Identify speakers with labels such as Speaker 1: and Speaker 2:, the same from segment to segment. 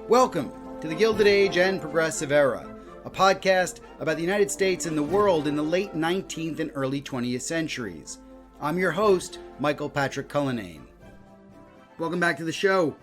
Speaker 1: Welcome to the Gilded Age and Progressive Era, a podcast about the United States and the world in the late 19th and early 20th centuries. I'm your host, Michael Patrick Cullinane. Welcome back to the show.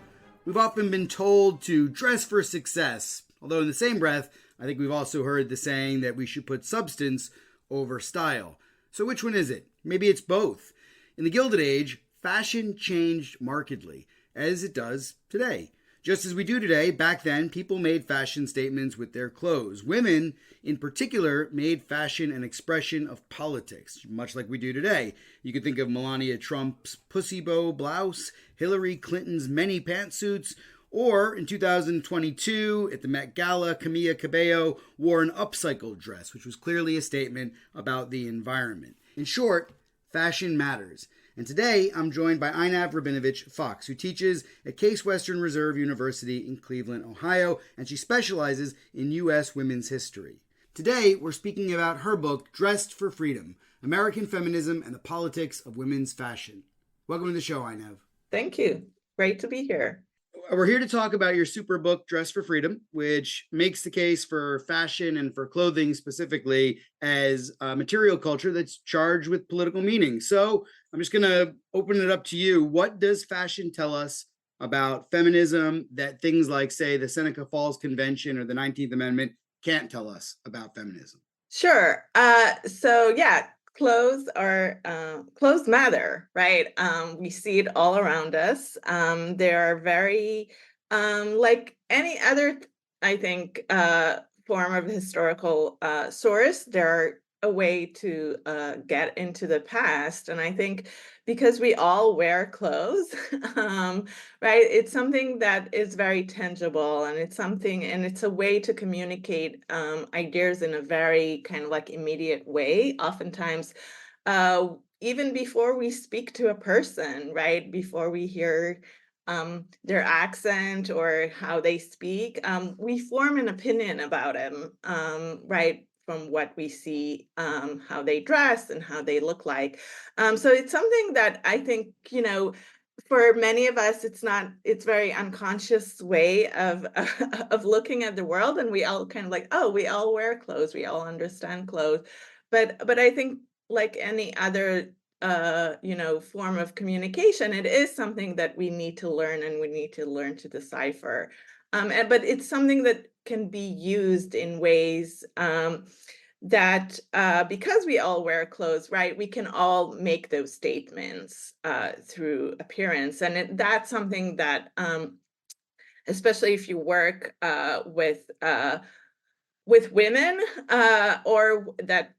Speaker 1: We've often been told to dress for success, although in the same breath, I think we've also heard the saying that we should put substance over style. So which one is it? Maybe it's both. In the Gilded Age, fashion changed markedly, as it does today. Just as we do today, back then, people made fashion statements with their clothes. Women, in particular, made fashion an expression of politics, much like we do today. You could think of Melania Trump's pussy bow blouse, Hillary Clinton's many pantsuits, or in 2022, at the Met Gala, Camila Cabello wore an upcycled dress, which was clearly a statement about the environment. In short, fashion matters. And today, I'm joined by Einav Rabinovitch-Fox, who teaches at Case Western Reserve University in Cleveland, Ohio, and she specializes in U.S. women's history. Today, we're speaking about her book, Dressed for Freedom, American Feminism and the Politics of Women's Fashion. Welcome to the show, Einav.
Speaker 2: Thank you. Great to be here.
Speaker 1: We're here to talk about your super book, Dress for Freedom, which makes the case for fashion and for clothing specifically as a material culture that's charged with political meaning. So I'm just going to open it up to you. What does fashion tell us about feminism that things like, say, the Seneca Falls Convention or the 19th Amendment can't tell us about feminism?
Speaker 2: Sure. Clothes matter, right? We see it all around us. They're very, like any other, I think, form of historical source, they're a way to get into the past. And I think because we all wear clothes, right, it's something that is very tangible, and it's a way to communicate ideas in a very kind of like immediate way. Oftentimes, even before we speak to a person, right, before we hear their accent or how they speak, we form an opinion about them, right, from what we see, how they dress and how they look like. So it's something that I think, for many of us, it's very unconscious way of of looking at the world, and we all kind of like, oh, we all wear clothes, we all understand clothes, but I think like any other form of communication, it is something that we need to learn, and we need to learn to decipher. But it's something that can be used in ways that because we all wear clothes, right, we can all make those statements through appearance. And that's something that, especially if you work with women, or that,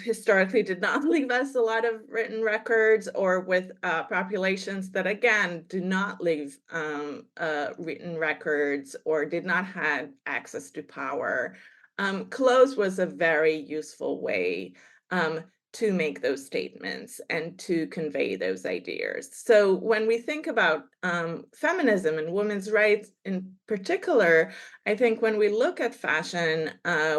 Speaker 2: historically did not leave us a lot of written records, or with populations that, again, do not leave written records or did not have access to power. Clothes was a very useful way to make those statements and to convey those ideas. So when we think about feminism and women's rights in particular, I think when we look at fashion,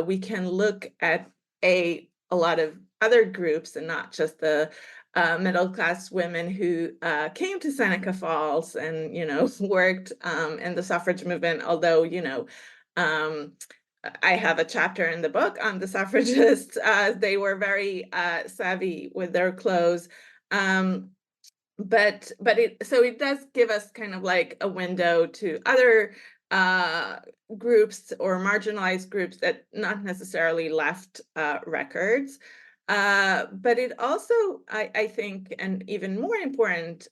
Speaker 2: we can look at a lot of other groups, and not just the middle-class women who came to Seneca Falls and, worked in the suffrage movement, although, I have a chapter in the book on the suffragists. They were very savvy with their clothes. But it does give us kind of like a window to other groups or marginalized groups that not necessarily left records. But it also, I think, and even more important,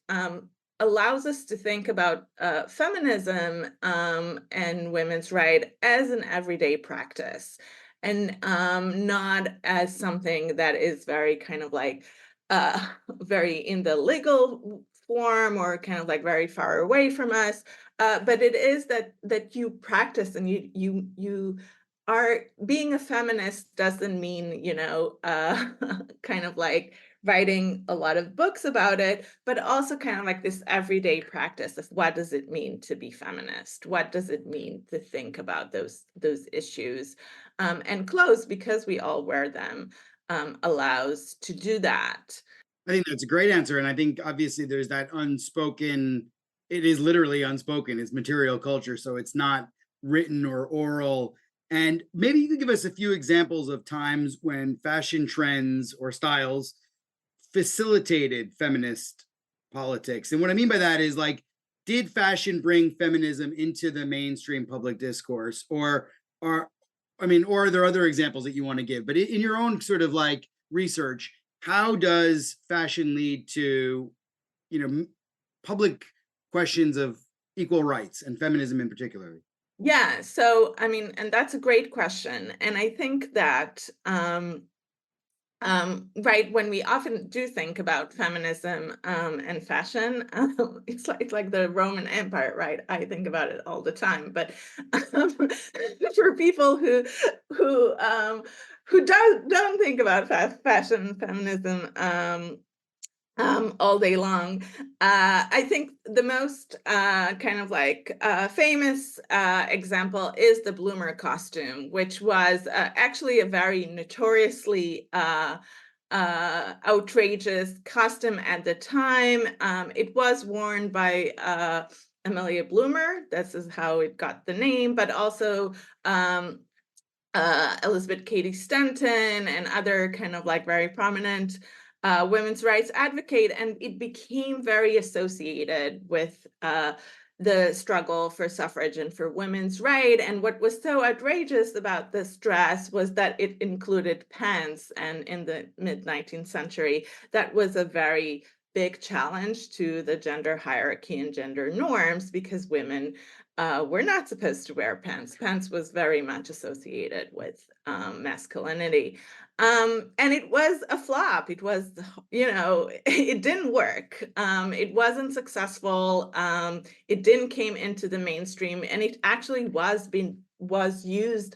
Speaker 2: allows us to think about feminism and women's right as an everyday practice, and not as something that is very kind of like very in the legal form, or kind of like very far away from us. But it is that you practice, and you are being a feminist doesn't mean, kind of like writing a lot of books about it, but also kind of like this everyday practice of what does it mean to be feminist? What does it mean to think about those issues? And clothes, because we all wear them, allows to do that.
Speaker 1: I think that's a great answer. And I think obviously there's that unspoken, it is literally unspoken, it's material culture. So it's not written or oral. And maybe you could give us a few examples of times when fashion trends or styles facilitated feminist politics. And what I mean by that is like, did fashion bring feminism into the mainstream public discourse? Or are, or are there other examples that you want to give? But in your own sort of like research, how does fashion lead to, public questions of equal rights and feminism in particular?
Speaker 2: Yeah, so and that's a great question. And I think that right, when we often do think about feminism and fashion, it's like the Roman Empire, right? I think about it all the time. But um, for people who don't think about fashion and feminism all day long. I think the most kind of like famous example is the bloomer costume, which was actually a very notoriously outrageous costume at the time. It was worn by Amelia Bloomer. This is how it got the name, but also Elizabeth Cady Stanton and other kind of like very prominent women's rights advocate, and it became very associated with the struggle for suffrage and for women's right. And what was so outrageous about this dress was that it included pants, and in the mid 19th century, that was a very big challenge to the gender hierarchy and gender norms, because women were not supposed to wear pants. Pants was very much associated with masculinity. And it was a flop. It was, it didn't work. It wasn't successful. It didn't came into the mainstream, and it actually was used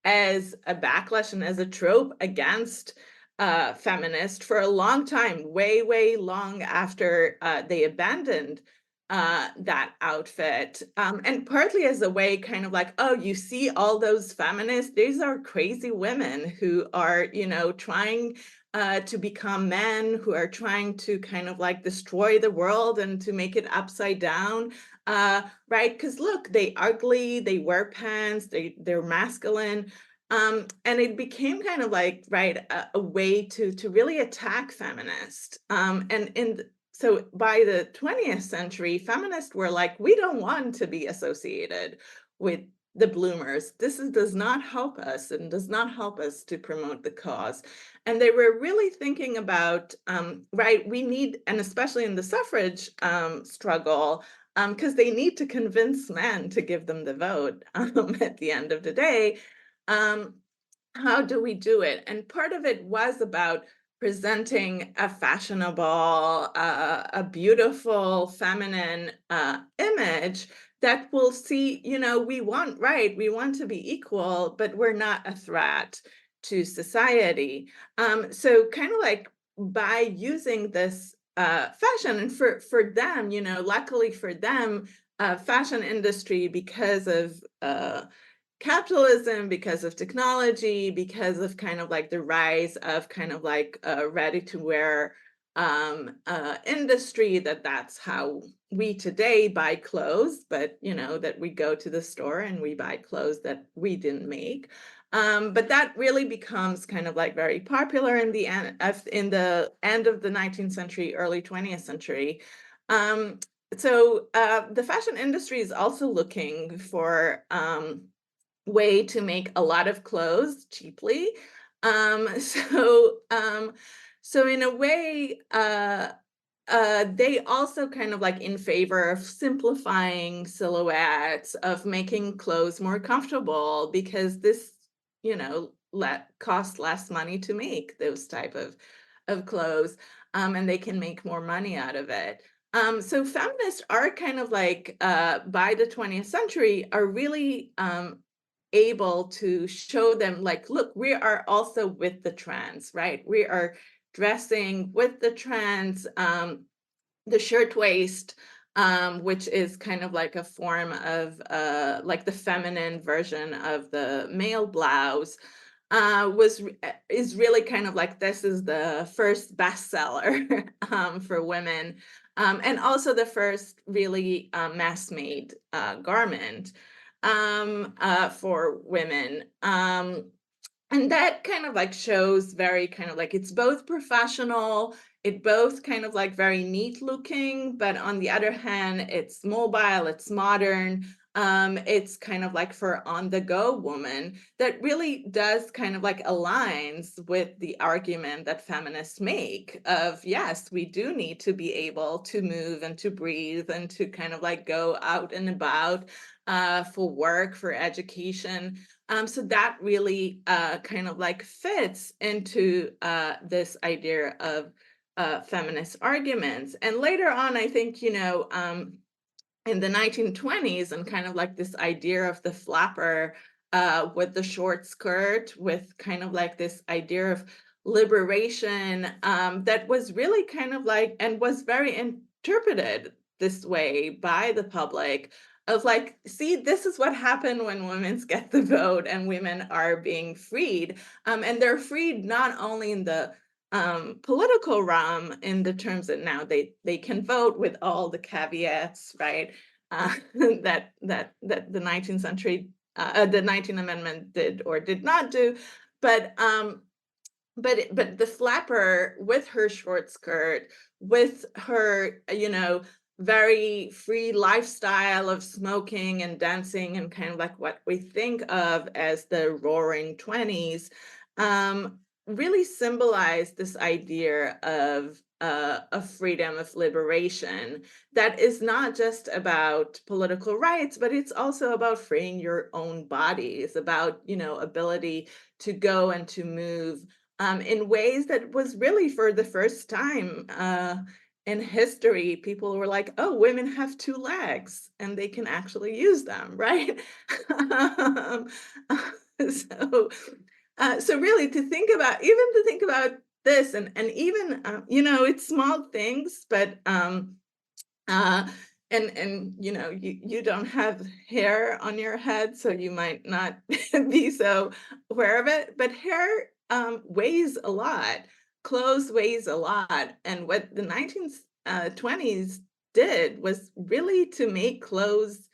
Speaker 2: as a backlash and as a trope against feminist for a long time, way, way long after they abandoned that outfit, and partly as a way kind of like, oh, you see all those feminists, these are crazy women who are trying to become men, who are trying to kind of like destroy the world and to make it upside down, right? Because look, they ugly, they wear pants, they're masculine. And it became kind of like, right, a way to really attack feminists. So by the 20th century, feminists were like, we don't want to be associated with the bloomers. Does not help us and does not help us to promote the cause. And they were really thinking about, right, we need, and especially in the suffrage struggle, because they need to convince men to give them the vote at the end of the day. Um, how do we do it? And part of it was about presenting a fashionable, a beautiful, feminine image that will see, we want we want to be equal, but we're not a threat to society. So kind of like by using this fashion, and for them, luckily for them, fashion industry, because of capitalism, because of technology, because of kind of like the rise of kind of like ready to wear industry, that's how we today buy clothes, but that we go to the store and we buy clothes that we didn't make. But that really becomes kind of like very popular in the end of the 19th century, early 20th century. So the fashion industry is also looking for way to make a lot of clothes cheaply. Um, so um, so in a way, they also kind of like in favor of simplifying silhouettes, of making clothes more comfortable, because this, let cost less money to make those type of clothes, and they can make more money out of it. So feminists are kind of like by the 20th century are really able to show them like, look, we are also with the trends, right? We are dressing with the trends, the shirtwaist, which is kind of like a form of like the feminine version of the male blouse. is really kind of like, this is the first bestseller for women, and also the first really mass-made garment for women. And that kind of like shows very kind of like, it's both professional, it both kind of like very neat looking, but on the other hand, it's mobile, it's modern. It's kind of like for on the go woman that really does kind of like aligns with the argument that feminists make of, yes, we do need to be able to move and to breathe and to kind of like go out and about for work, for education. So that really kind of like fits into this idea of feminist arguments. And later on, I think, in the 1920s, and kind of like this idea of the flapper with the short skirt, with kind of like this idea of liberation that was really kind of like, and was very interpreted this way by the public, of like, see, this is what happened when women get the vote and women are being freed. And they're freed not only in the political realm in the terms that now they can vote with all the caveats, right? That the 19th century, the 19th Amendment did or did not do, but the flapper with her short skirt, with her, very free lifestyle of smoking and dancing and kind of like what we think of as the roaring 20s, really symbolized this idea of freedom, of liberation, that is not just about political rights, but it's also about freeing your own body. It's about, ability to go and to move in ways that was really for the first time in history. People were like, oh, women have two legs and they can actually use them, right? um, so, so really to think about this, and even, it's small things, but you don't have hair on your head, so you might not be so aware of it, but hair weighs a lot, clothes weighs a lot, and what the 1920s did was really to make clothes,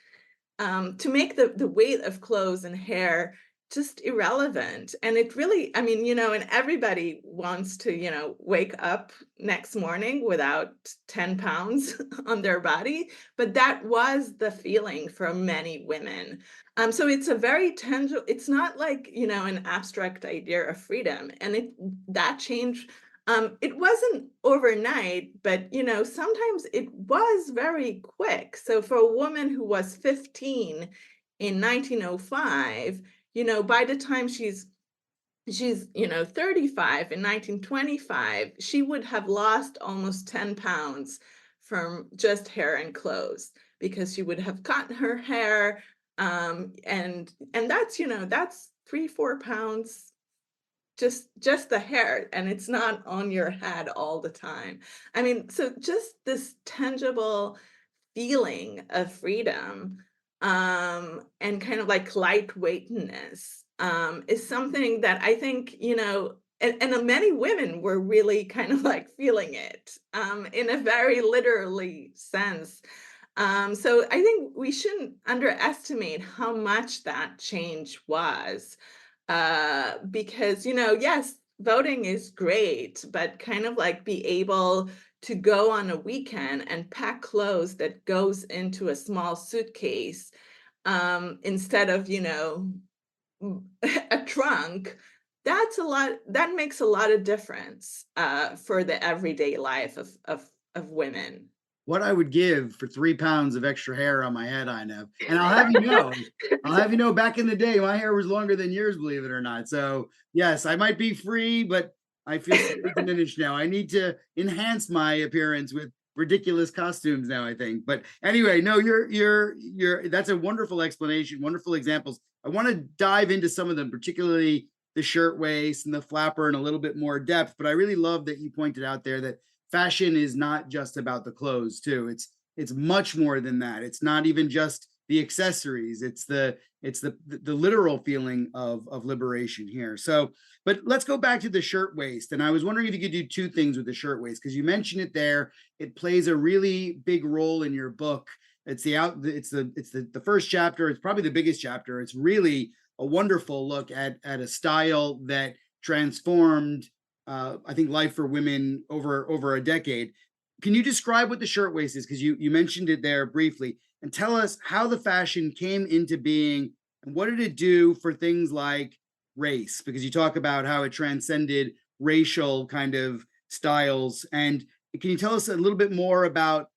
Speaker 2: to make the weight of clothes and hair just irrelevant. And it really, I mean, and everybody wants to, wake up next morning without 10 pounds on their body, but that was the feeling for many women. So it's a very tangible, it's not like, an abstract idea of freedom. And that change, it wasn't overnight, but sometimes it was very quick. So for a woman who was 15 in 1905, by the time she's 35 in 1925, she would have lost almost 10 pounds from just hair and clothes, because she would have cut her hair, and that's 3-4 pounds, just the hair, and it's not on your head all the time. I mean, so just this tangible feeling of freedom, and kind of like lightweightness, is something that I think, and many women were really kind of like feeling it, in a very literally sense. So I think we shouldn't underestimate how much that change was, because, yes, voting is great, but kind of like be able to go on a weekend and pack clothes that goes into a small suitcase, instead of, a trunk. That makes a lot of difference for the everyday life of women.
Speaker 1: What I would give for 3 pounds of extra hair on my head, I know. And I'll have you know, back in the day, my hair was longer than yours, believe it or not. So yes, I might be free, but I feel slightly diminished now. I need to enhance my appearance with ridiculous costumes now, I think. But anyway, no, that's a wonderful explanation, wonderful examples. I want to dive into some of them, particularly the shirtwaist and the flapper in a little bit more depth. But I really love that you pointed out there that fashion is not just about the clothes too. It's much more than that. It's not even just the accessories. It's the literal feeling of liberation here. So, but let's go back to the shirtwaist. And I was wondering if you could do two things with the shirtwaist, because you mentioned it there. It plays a really big role in your book. It's the first chapter. It's probably the biggest chapter. It's really a wonderful look at a style that transformed, I think, life for women over a decade. Can you describe what the shirtwaist is? Because you mentioned it there briefly, and tell us how the fashion came into being and what did it do for things like race? Because you talk about how it transcended racial kind of styles. And can you tell us a little bit more about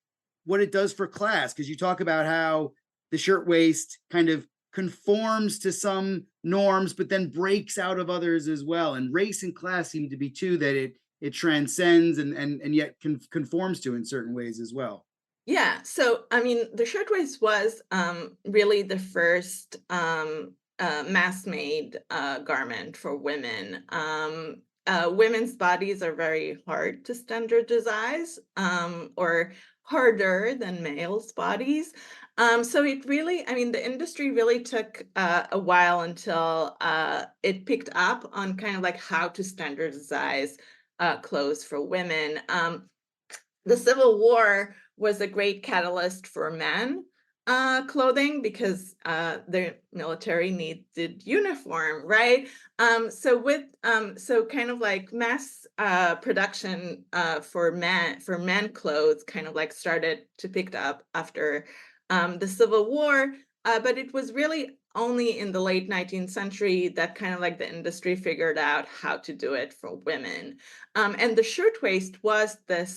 Speaker 1: what it does for class? Because you talk about how the shirtwaist kind of conforms to some norms, but then breaks out of others as well. And race and class seem to be two that it transcends and yet conforms to in certain ways as well.
Speaker 2: Yeah, so I mean, the shirtwaist was really the first mass-made garment for women. Women's bodies are very hard to standardize, or harder than males' bodies. So it really, I mean, the industry really took a while until it picked up on kind of like how to standardize clothes for women. The Civil War was a great catalyst for men clothing because the military needed uniform, right? So kind of like mass production for men clothes kind of like started to pick up after the Civil War, but it was really only in the late 19th century that kind of like the industry figured out how to do it for women. And the shirtwaist was the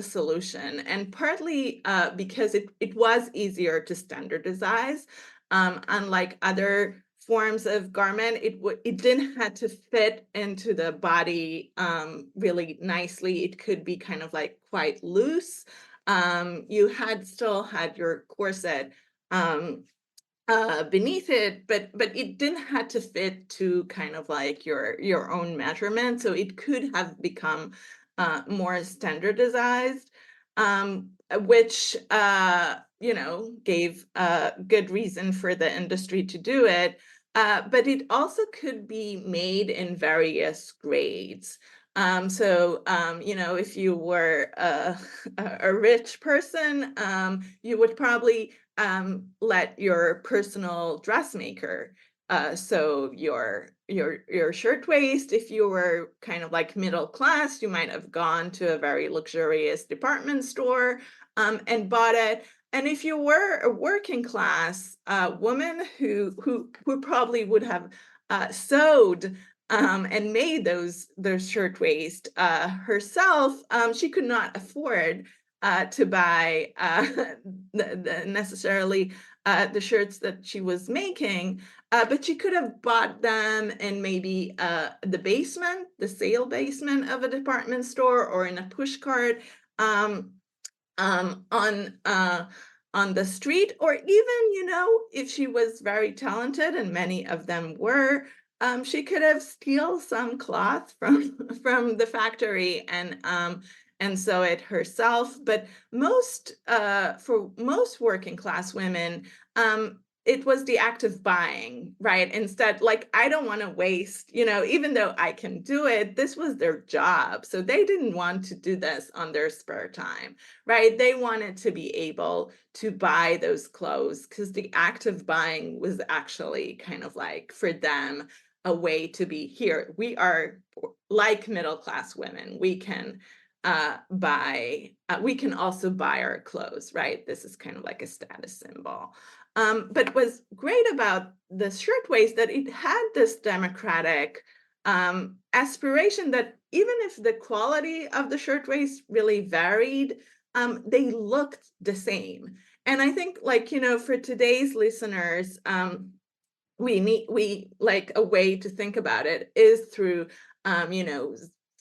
Speaker 2: solution, and partly because it was easier to standardize. Unlike other forms of garment, it didn't have to fit into the body really nicely. It could be kind of like quite loose. You still had your corset beneath it, but it didn't have to fit to kind of like your own measurement, so it could have become more standardized, which gave good reason for the industry to do it. But it also could be made in various grades. If you were a rich person, you would probably let your personal dressmaker sew your shirtwaist. If you were kind of like middle class, you might have gone to a very luxurious department store and bought it. And if you were a working class woman who probably would have sewed and made those shirtwaist herself, she could not afford to buy necessarily the shirts that she was making, but she could have bought them in maybe the sale basement of a department store, or in a push cart um, on uh, on the street, or even, if she was very talented, and many of them were, she could have steal some cloth from from the factory and sew it herself. But for most working class women, it was the act of buying, right? Instead, like, I don't want to waste, even though I can do it, this was their job. So they didn't want to do this on their spare time, right? They wanted to be able to buy those clothes because the act of buying was actually kind of like, for them, a way to be here. We are like middle class women. We can we can also buy our clothes, right? This is kind of like a status symbol. But what's great about the shirtwaist, that it had this democratic aspiration, that even if the quality of the shirtwaist really varied, they looked the same. And I think, like, for today's listeners, we like, a way to think about it is through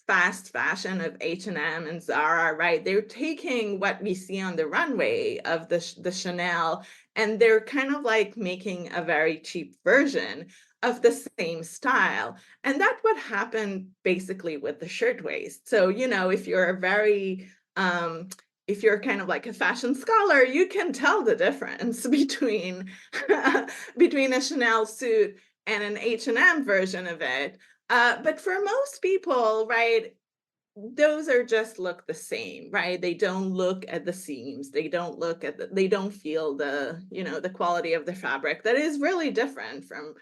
Speaker 2: fast fashion of H&M and Zara, right? They're taking what we see on the runway of the Chanel, and they're kind of like making a very cheap version of the same style. And that's what happened basically with the shirtwaist. So, if you're a very if you're kind of like a fashion scholar, you can tell the difference between between a Chanel suit and an H&M version of it. But for most people, right, those are just look the same, right? They don't look at the seams. They don't look at they don't feel the, the quality of the fabric that is really different from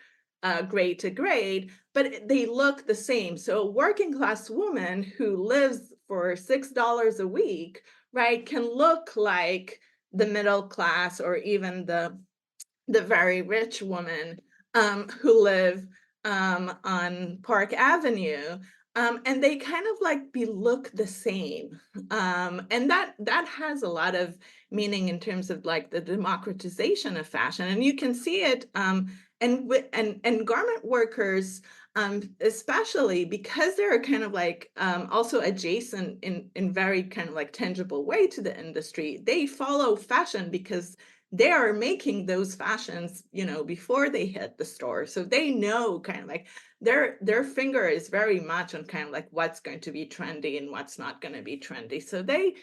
Speaker 2: grade to grade, but they look the same. So a working class woman who lives for $6 a week, right, can look like the middle class or even the very rich woman who live on Park Avenue, and they kind of like be look the same, and that has a lot of meaning in terms of like the democratization of fashion, and you can see it, and garment workers. Especially because they're kind of like also adjacent in very kind of like tangible way to the industry. They follow fashion because they are making those fashions, before they hit the store. So they know kind of like their finger is very much on kind of like what's going to be trendy and what's not going to be trendy. So they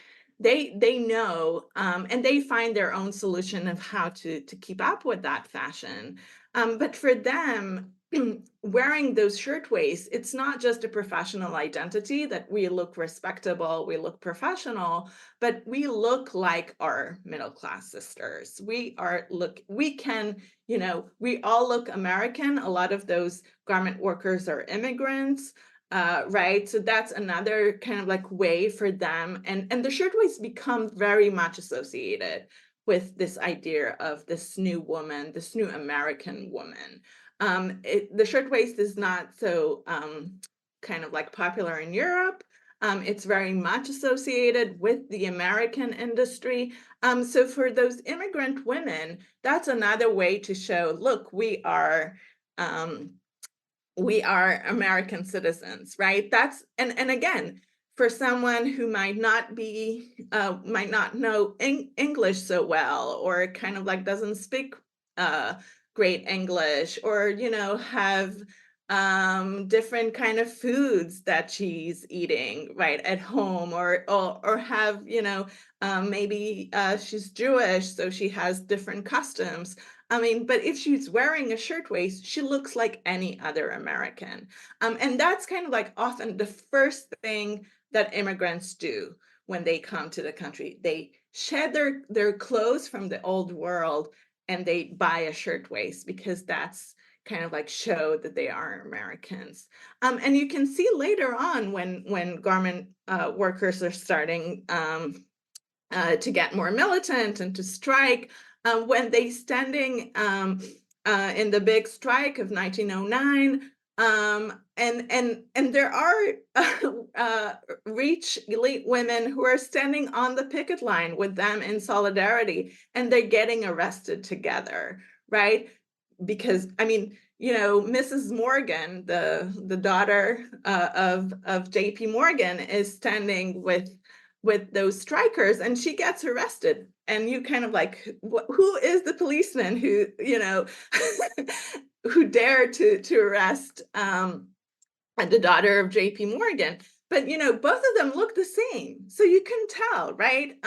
Speaker 2: know, and they find their own solution of how to keep up with that fashion. But for them, wearing those shirtwaists, it's not just a professional identity that we look respectable, we look professional, but we look like our middle class sisters. We can, we all look American. A lot of those garment workers are immigrants. Right. So that's another kind of like way for them. And the shirtwaists become very much associated with this idea of this new woman, this new American woman. The shirtwaist is not so kind of like popular in Europe. It's very much associated with the American industry. So for those immigrant women, that's another way to show, look, we are American citizens, right? That's and again, for someone who might might not know English so well, or kind of like doesn't speak uh, great English, or have different kind of foods that she's eating right at home, or have maybe she's Jewish, so she has different customs. I mean, but if she's wearing a shirtwaist, she looks like any other American. And that's kind of like often the first thing that immigrants do when they come to the country. They shed their clothes from the old world and they buy a shirtwaist because that's kind of like show that they are Americans. And you can see later on when garment workers are starting to get more militant and to strike, when they standing in the big strike of 1909, and there are rich elite women who are standing on the picket line with them in solidarity, and they're getting arrested together, right? Because I mean, Mrs. Morgan, the daughter of J.P. Morgan, is standing with those strikers, and she gets arrested, and you kind of like, who is the policeman who who dared to arrest the daughter of JP Morgan? But both of them look the same, so you can tell, right?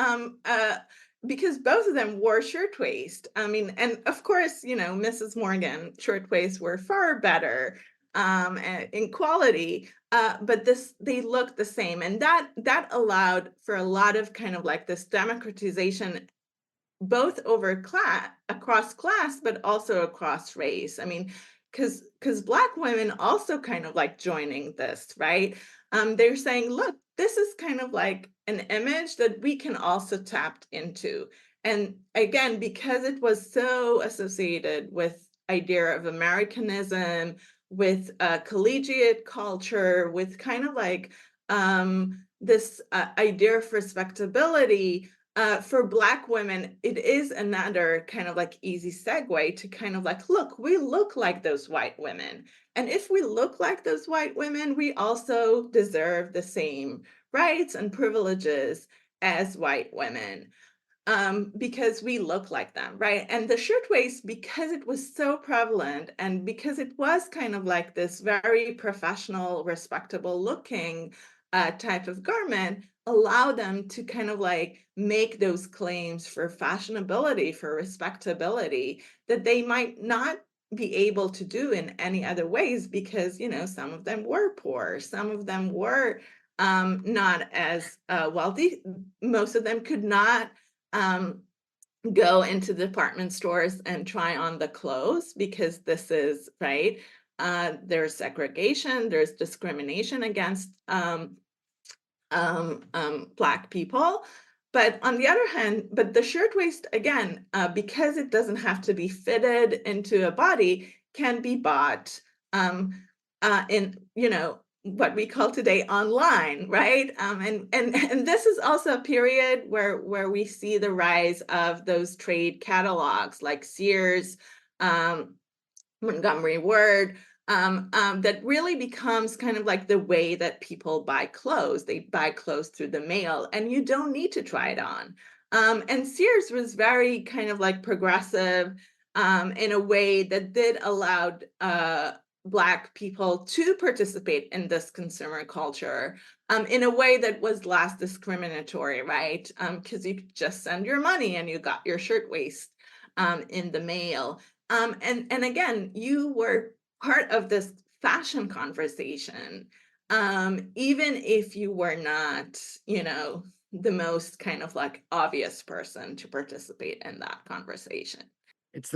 Speaker 2: Because both of them wore shirtwaist. I mean, and of course, Mrs. Morgan shirtwaists were far better in quality, but they look the same, and that allowed for a lot of kind of like this democratization, both across class, but also across race. I mean, because Black women also kind of like joining this, right? They're saying, look, this is kind of like an image that we can also tap into. And again, because it was so associated with idea of Americanism, with collegiate culture, with kind of like this idea of respectability, for Black women, it is another kind of like easy segue to kind of like, look, we look like those white women. And if we look like those white women, we also deserve the same rights and privileges as white women, because we look like them, right? And the shirtwaist, because it was so prevalent and because it was kind of like this very professional, respectable looking type of garment, allow them to kind of like make those claims for fashionability, for respectability, that they might not be able to do in any other ways, because, some of them were poor, some of them were not as wealthy. Most of them could not go into department stores and try on the clothes, because this is right. There's segregation, there's discrimination against Black people. But on the other hand, but the shirtwaist, again, because it doesn't have to be fitted into a body, can be bought in, what we call today online, right? And this is also a period where we see the rise of those trade catalogs like Sears, Montgomery Ward, that really becomes kind of like the way that people buy clothes. They buy clothes through the mail, and you don't need to try it on. And Sears was very kind of like progressive in a way that did allow Black people to participate in this consumer culture in a way that was less discriminatory, right? Because you could just send your money and you got your shirtwaist in the mail. And again, you were part of this fashion conversation, even if you were not, the most kind of like obvious person to participate in that conversation.
Speaker 1: It's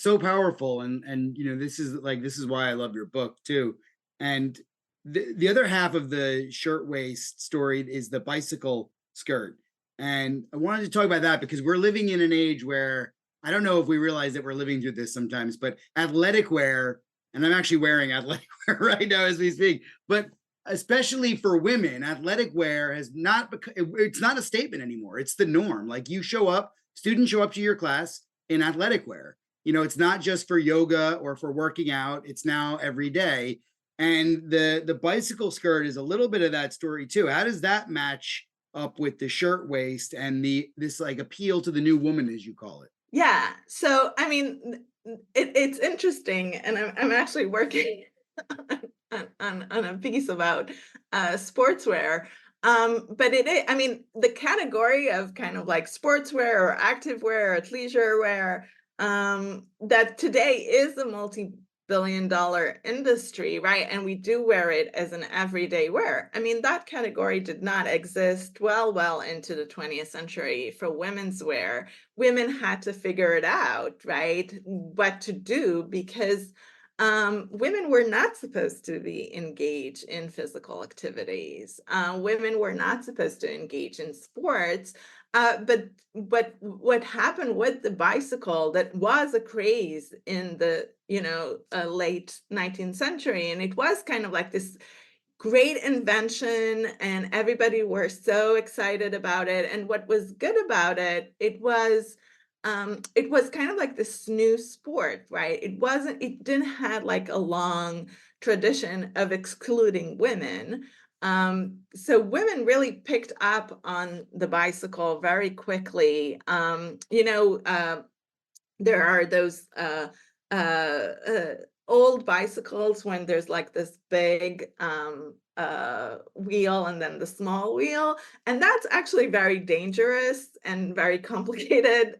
Speaker 1: so powerful, and this is why I love your book too. And the other half of the shirtwaist story is the bicycle skirt, and I wanted to talk about that because we're living in an age where I don't know if we realize that we're living through this sometimes, but athletic wear, and I'm actually wearing athletic wear right now as we speak, but especially for women, athletic wear has not it's not a statement anymore. It's the norm. Like students show up to your class in athletic wear. It's not just for yoga or for working out. It's now every day. And the bicycle skirt is a little bit of that story too. How does that match up with the shirtwaist and this like appeal to the new woman, as you call it?
Speaker 2: Yeah. So, I mean, it's interesting, and I'm actually working on a piece about sportswear. But I mean, the category of kind of like sportswear or activewear or athleisure wear, that today is a multi-billion-dollar industry, right? And we do wear it as an everyday wear. I mean, that category did not exist well into the 20th century for women's wear. Women had to figure it out, right? What to do, because women were not supposed to be engaged in physical activities. Women were not supposed to engage in sports. But what happened with the bicycle, that was a craze in the late 19th century, and it was kind of like this great invention, and everybody were so excited about it. And what was good about it, it was kind of like this new sport, right? It didn't have like a long tradition of excluding women. So women really picked up on the bicycle very quickly. There are those old bicycles when there's like this big wheel and then the small wheel, and that's actually very dangerous and very complicated.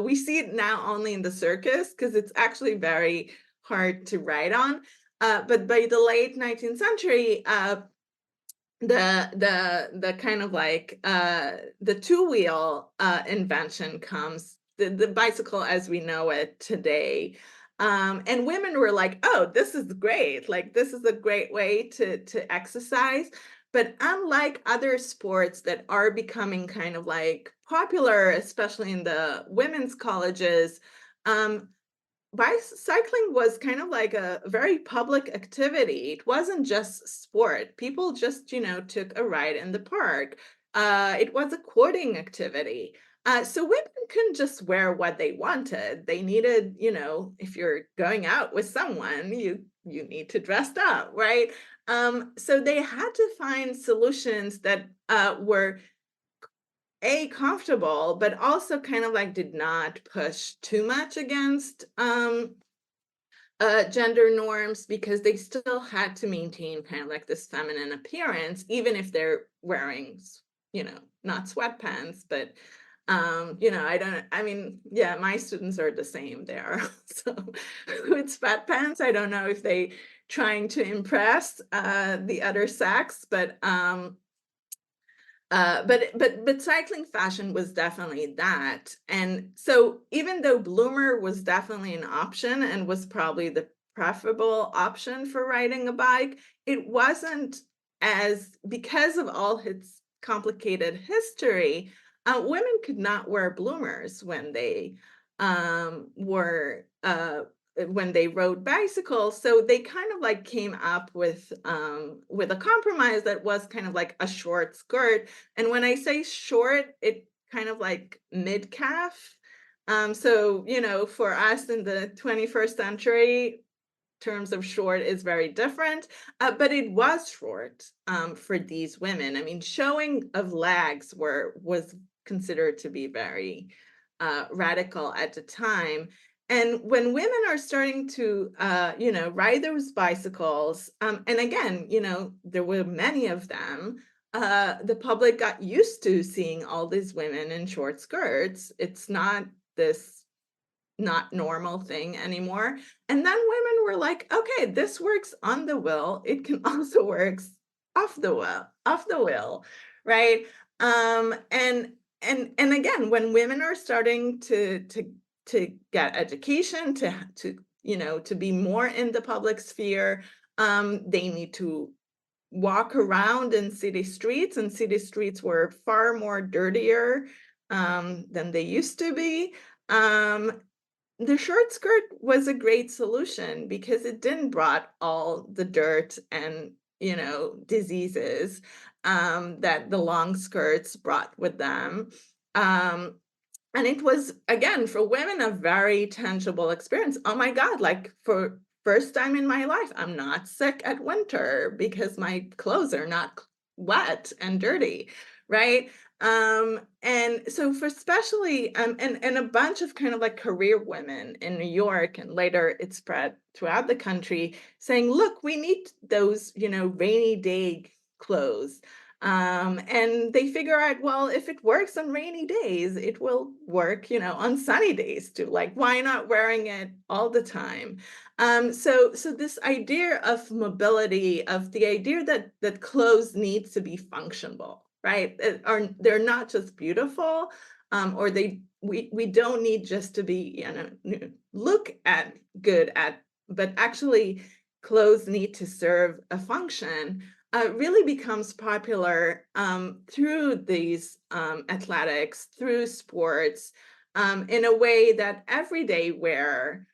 Speaker 2: We see it now only in the circus because it's actually very hard to ride on. But by the late 19th century, the kind of like the two-wheel invention comes, the bicycle as we know it today. And women were like, oh, this is great, like this is a great way to exercise. But unlike other sports that are becoming kind of like popular, especially in the women's colleges, um, bicycling was kind of like a very public activity. It wasn't just sport. People just, took a ride in the park. It was a courting activity. So women couldn't just wear what they wanted. They needed, if you're going out with someone, you need to dress up, right? So they had to find solutions that were comfortable, but also kind of like did not push too much against gender norms, because they still had to maintain kind of like this feminine appearance, even if they're wearing, not sweatpants, but my students are the same there. So with sweatpants, I don't know if they trying to impress the other sex, but cycling fashion was definitely that. And so even though bloomer was definitely an option and was probably the preferable option for riding a bike, it wasn't, as because of all its complicated history, women could not wear bloomers were when they rode bicycles. So they kind of like came up with a compromise that was kind of like a short skirt. And when I say short, it kind of like mid calf. So for us in the 21st century, terms of short is very different, but it was short for these women. I mean, showing of legs was considered to be very radical at the time. And when women are starting to, ride those bicycles, and again, there were many of them, the public got used to seeing all these women in short skirts. It's not this not normal thing anymore. And then women were like, okay, this works on the wheel. It can also works off the wheel, right? And again, when women are starting to get education, to be more in the public sphere, they need to walk around in city streets, and city streets were far more dirtier than they used to be. Um, the short skirt was a great solution because it didn't brought all the dirt and diseases that the long skirts brought with them. Um, and it was, again, for women, a very tangible experience. Oh my God, like for first time in my life, I'm not sick at winter because my clothes are not wet and dirty, right? And so for especially and a bunch of kind of like career women in New York, and later it spread throughout the country, saying, look, we need those, rainy day clothes. And they figure out, well, if it works on rainy days, it will work, on sunny days too. Like, why not wearing it all the time? So this idea of mobility, of the idea that clothes needs to be functional, right? Are they're not just beautiful, or we don't need just to be, look at good at, but actually clothes need to serve a function. Really becomes popular through these athletics, through sports, in a way that everyday wear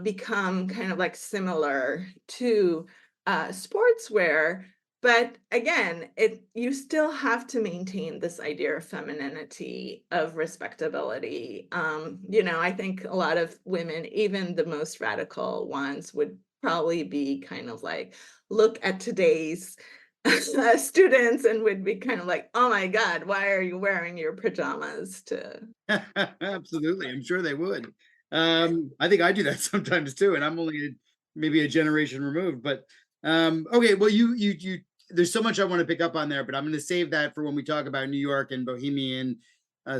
Speaker 2: become kind of like similar to sportswear. But again, you still have to maintain this idea of femininity, of respectability. I think a lot of women, even the most radical ones, would probably be kind of like, look at today's students and would be kind of like, oh my God, why are you wearing your pajamas to?
Speaker 1: Absolutely, I'm sure they would. I think I do that sometimes too, and I'm only maybe a generation removed. But okay, well, you there's so much I want to pick up on there, but I'm going to save that for when we talk about New York and bohemian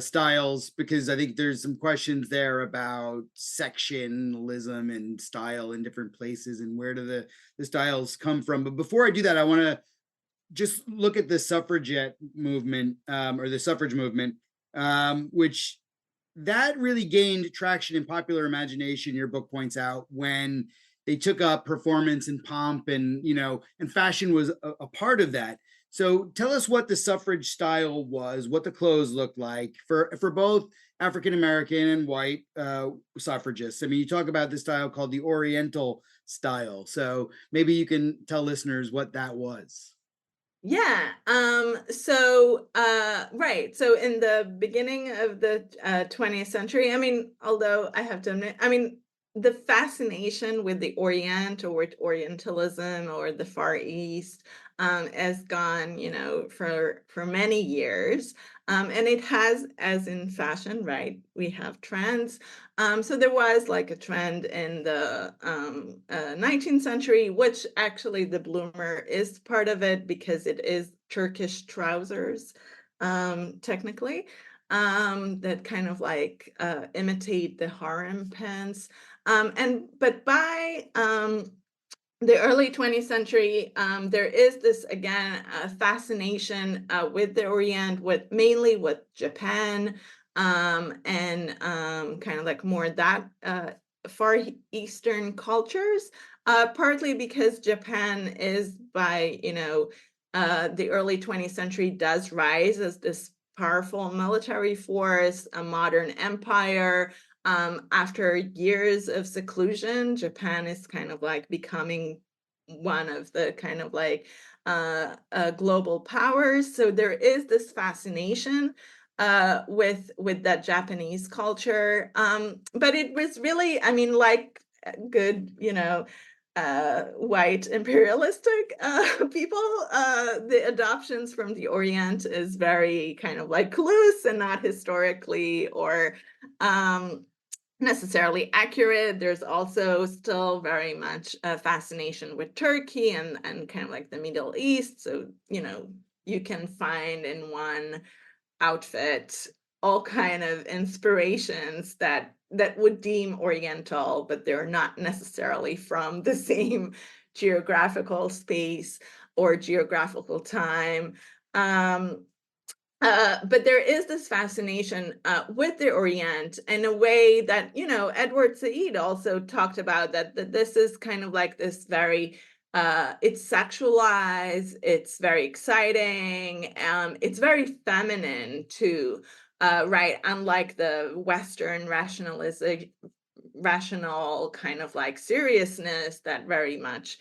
Speaker 1: styles, because I think there's some questions there about sectionalism and style in different places and where do the styles come from. But before I do that, I want to just look at the suffragette movement, or the suffrage movement, which that really gained traction in popular imagination. Your book points out when they took up performance and pomp, and and fashion was a part of that. So tell us what the suffrage style was, what the clothes looked like for both African American and white suffragists. I mean, you talk about this style called the Oriental style. So maybe you can tell listeners what that was.
Speaker 2: Yeah. Right. So in the beginning of the 20th century, I mean, although I have to admit, I mean, the fascination with the Orient, or with Orientalism, or the Far East, has gone, for many years. And it has, as in fashion, right? We have trends. So there was like a trend in the 19th century, which actually the bloomer is part of it, because it is Turkish trousers. technically, that kind of like imitate the harem pants. But by the early 20th century, there is this, again, fascination with the Orient, mainly with Japan, and kind of like more that Far Eastern cultures, partly because Japan is by, the early 20th century does rise as this powerful military force, a modern empire. After years of seclusion, Japan is kind of like becoming one of the kind of like global powers. So there is this fascination with that Japanese culture. But it was really, I mean, like good, white imperialistic people, the adoptions from the Orient is very kind of like loose and not historically or necessarily accurate. There's also still very much a fascination with Turkey and kind of like the Middle East. So, you can find in one outfit all kind of inspirations that would deem Oriental, but they're not necessarily from the same geographical space or geographical time. But there is this fascination with the Orient in a way that, Edward Said also talked about that this is kind of like this very, it's sexualized, it's very exciting, it's very feminine too, right? Unlike the Western rational kind of like seriousness that very much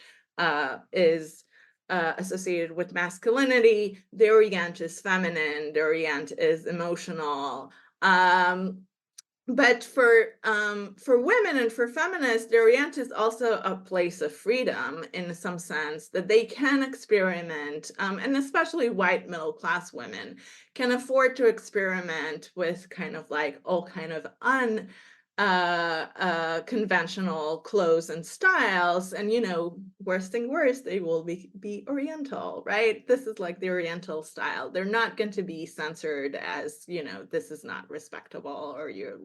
Speaker 2: is associated with masculinity. The Orient is feminine. The Orient is emotional. But for women and for feminists, the Orient is also a place of freedom in some sense that they can experiment, and especially white middle class women can afford to experiment with kind of like all kind of conventional clothes and styles, and worst thing worse, they will be Oriental, right? This is like the Oriental style. They're not going to be censored as this is not respectable, or you're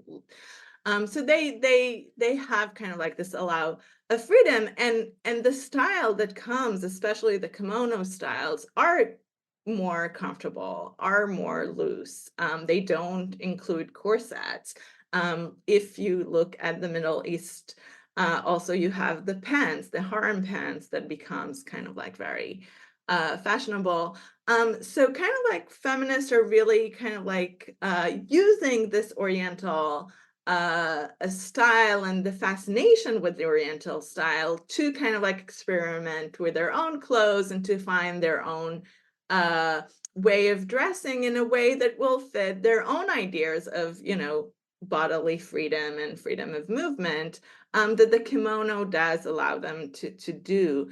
Speaker 2: so they have kind of like this allow of freedom, and the style that comes, especially the kimono styles, are more comfortable, are more loose. They don't include corsets. If you look at the Middle East, also you have the pants, the harem pants, that becomes kind of like very fashionable. So kind of like feminists are really kind of like using this Oriental style and the fascination with the Oriental style to kind of like experiment with their own clothes and to find their own way of dressing in a way that will fit their own ideas of, bodily freedom and freedom of movement, that the kimono does allow them to do.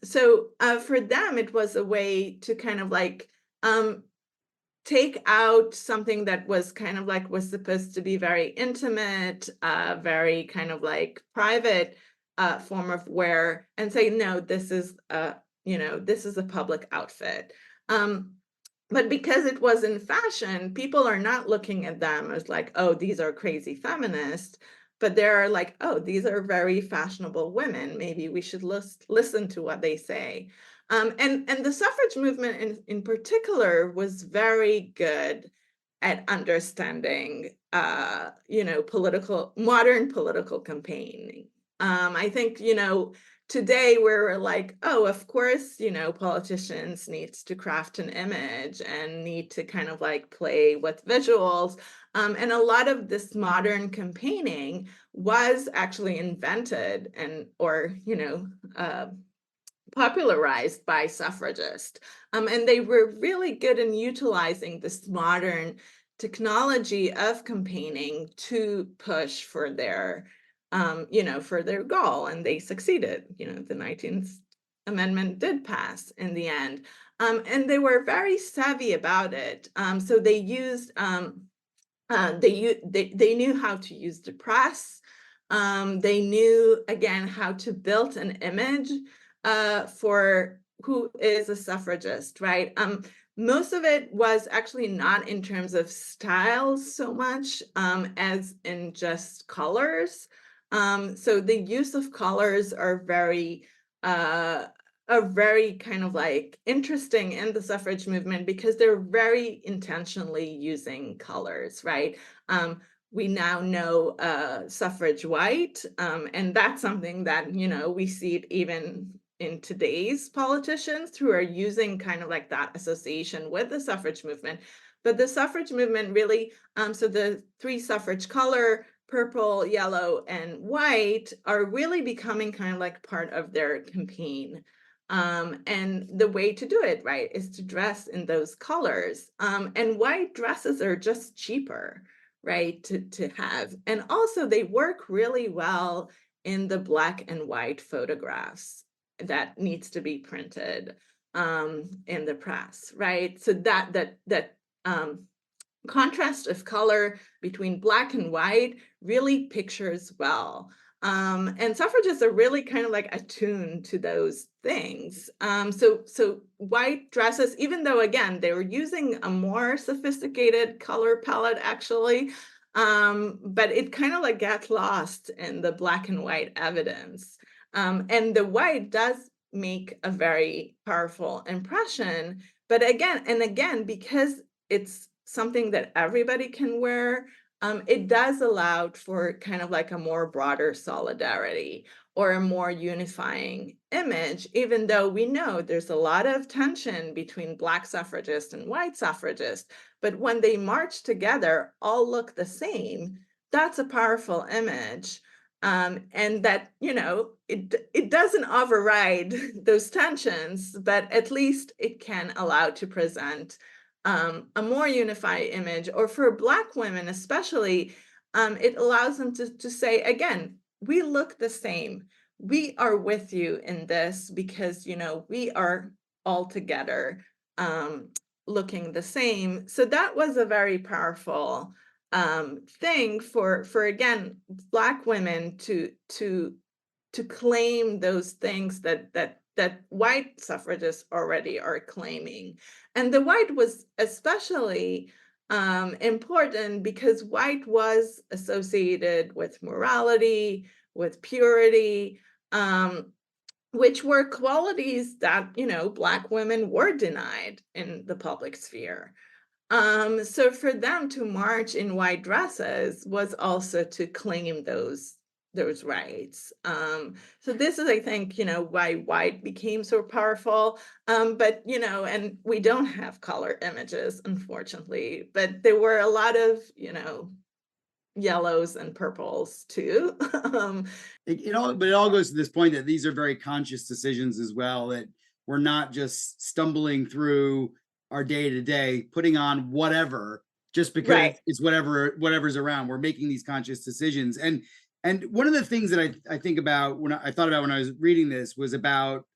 Speaker 2: So for them, it was a way to kind of like take out something that was kind of like was supposed to be very intimate, very kind of like private form of wear, and say, no, this is this is a public outfit. But because it was in fashion, people are not looking at them as like, oh, these are crazy feminists, but they're like, oh, these are very fashionable women. Maybe we should listen to what they say. And the suffrage movement in particular was very good at understanding, modern political campaigning. I think, today we're like, oh, of course, politicians needs to craft an image and need to kind of like play with visuals. And a lot of this modern campaigning was actually invented or popularized by suffragists. And they were really good in utilizing this modern technology of campaigning to push for their for their goal, and they succeeded. The 19th Amendment did pass in the end, and they were very savvy about it. So they used they knew how to use the press. They knew again how to build an image for who is a suffragist, right? most of it was actually not in terms of styles so much as in just colors. So the use of colors are very kind of like interesting in the suffrage movement because they're very intentionally using colors, right? We now know suffrage white, and that's something that, we see it even in today's politicians who are using kind of like that association with the suffrage movement. But the suffrage movement really, so the three suffrage color, purple, yellow, and white are really becoming kind of like part of their campaign. And the way to do it, right, is to dress in those colors. And white dresses are just cheaper, right, to have. And also they work really well in the black and white photographs that needs to be printed in the press, right? So that contrast of color between black and white really pictures well. And suffragists are really kind of like attuned to those things. So white dresses, even though again they were using a more sophisticated color palette actually, but it kind of like gets lost in the black and white evidence. And the white does make a very powerful impression, but again, because it's something that everybody can wear, it does allow for kind of like a more broader solidarity or a more unifying image, even though we know there's a lot of tension between Black suffragists and white suffragists. But when they march together, all look the same, that's a powerful image. And that, it doesn't override those tensions, but at least it can allow to present a more unified image, or for Black women especially, it allows them to say, again, we look the same. We are with you in this because, we are all together looking the same. So that was a very powerful thing for again, Black women to claim those things that white suffragists already are claiming. And the white was especially important because white was associated with morality, with purity, which were qualities that, Black women were denied in the public sphere. So for them to march in white dresses was also to claim those rights. So this is, I think, why white became so powerful. But and we don't have color images, unfortunately, but there were a lot of, yellows and purples too.
Speaker 1: But it all goes to this point that these are very conscious decisions as well, that we're not just stumbling through our day to day, putting on whatever just because
Speaker 2: Right.
Speaker 1: it's whatever's around. We're making these conscious decisions. And one of the things that I think about when I thought about when I was reading this was about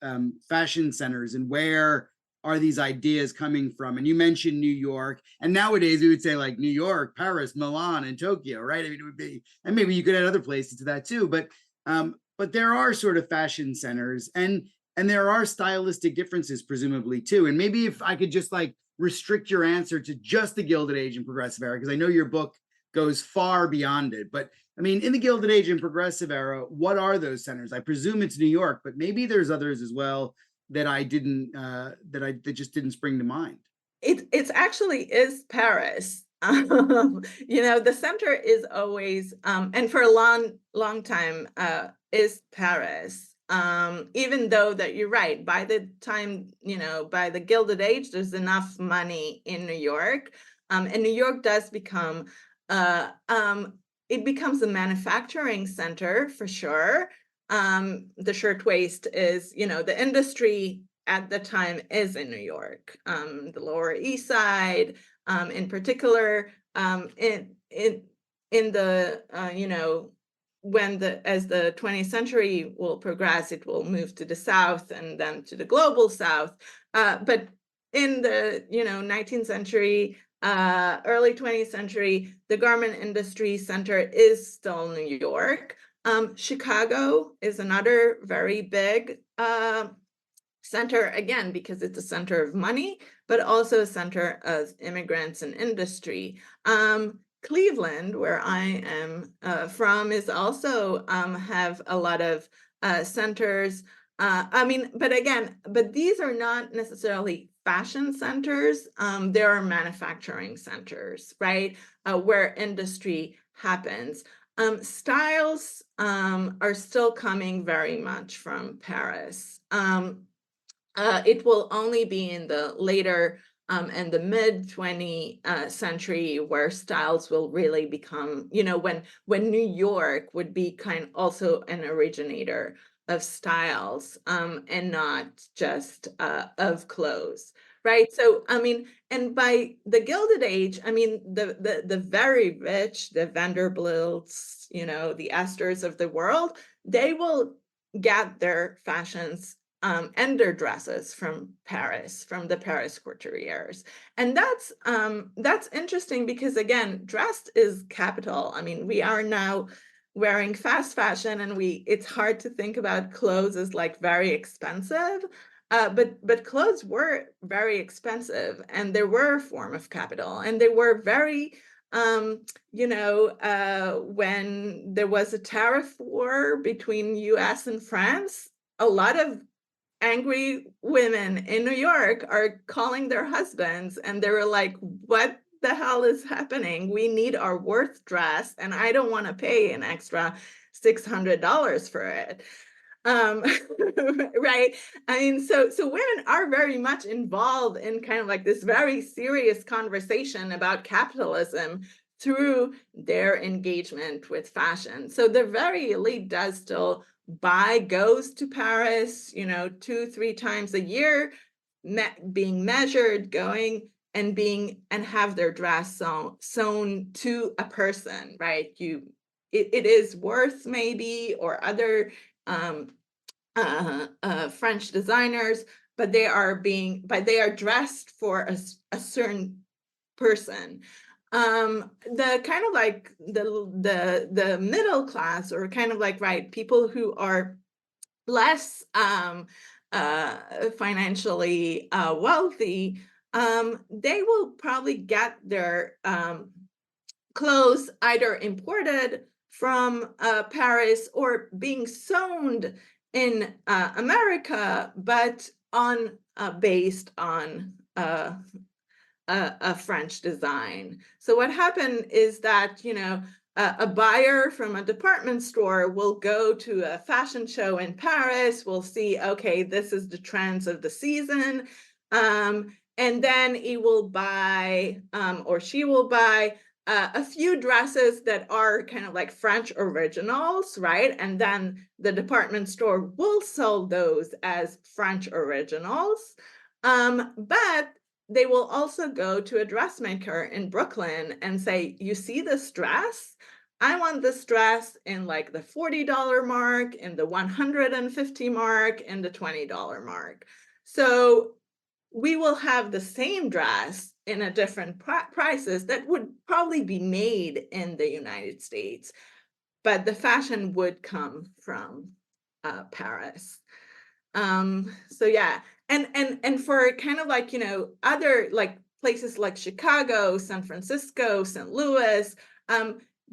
Speaker 1: fashion centers and where are these ideas coming from? And you mentioned New York, and nowadays we would say like New York, Paris, Milan, and Tokyo, right? I mean, it would be, and maybe you could add other places to that too. But there are sort of fashion centers, and there are stylistic differences presumably too. And maybe if I could just like restrict your answer to just the Gilded Age and Progressive Era, because I know your book goes far beyond it. But I mean, in the Gilded Age and Progressive Era, what are those centers? I presume it's New York, but maybe there's others as well that I didn't that just didn't spring to mind.
Speaker 2: It's actually is Paris. The center is always, and for a long time, is Paris. Even though that you're right, by the time, by the Gilded Age, there's enough money in New York. And New York does become, it becomes a manufacturing center for sure. The shirtwaist is, the industry at the time is in New York, the Lower East Side, in particular, in the as the 20th century will progress, it will move to the South and then to the global South. But in the 19th century, early 20th century, the garment industry center is still New York. Chicago is another very big center, again, because it's a center of money, but also a center of immigrants and industry. Cleveland, where I am from, is also have a lot of centers. But these are not necessarily fashion centers. There are manufacturing centers, right, where industry happens. Styles are still coming very much from Paris. It will only be in the later and the mid 20th century where styles will really become, when New York would be kind of also an originator of styles and not just of clothes, right? So, and by the Gilded Age, the very rich, the Vanderbilts, the Esters of the world, they will get their fashions and their dresses from Paris, from the Paris couturiers. And that's interesting because, again, dress is capital. We are now wearing fast fashion, and it's hard to think about clothes as like very expensive. But clothes were very expensive, and they were a form of capital, and they were very when there was a tariff war between US and France, a lot of angry women in New York are calling their husbands, and they were like, what the hell is happening? We need our worth dress, and I don't want to pay an extra $600 for it. Right? So women are very much involved in kind of like this very serious conversation about capitalism through their engagement with fashion. So the very elite does still goes to Paris, 2-3 times a year, being measured, going and have their dress sewn to a person, right? It is Worth maybe, or other French designers, but they are dressed for a certain person. The kind of like the middle class, or kind of like, right, people who are less financially wealthy, they will probably get their clothes either imported from Paris or being sewn in America, but based on a French design. So what happened is that, a buyer from a department store will go to a fashion show in Paris, will see, okay, this is the trends of the season. And then he will buy, or she will buy a few dresses that are kind of like French originals, right? And then the department store will sell those as French originals. But they will also go to a dressmaker in Brooklyn and say, you see this dress? I want this dress in like the $40 mark, in the $150 mark, in the $20 mark. So we will have the same dress in a different prices that would probably be made in the United States, but the fashion would come from Paris. So yeah, and for kind of like, other like places like Chicago, San Francisco, St. Louis,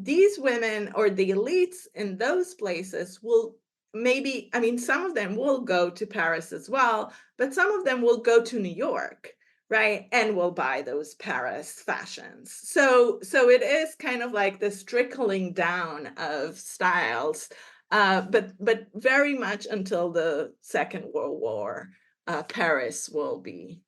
Speaker 2: these women, or the elites in those places, will maybe, some of them will go to Paris as well, but some of them will go to New York, right, and will buy those Paris fashions. So it is kind of like this trickling down of styles, but very much until the Second World War, Paris will be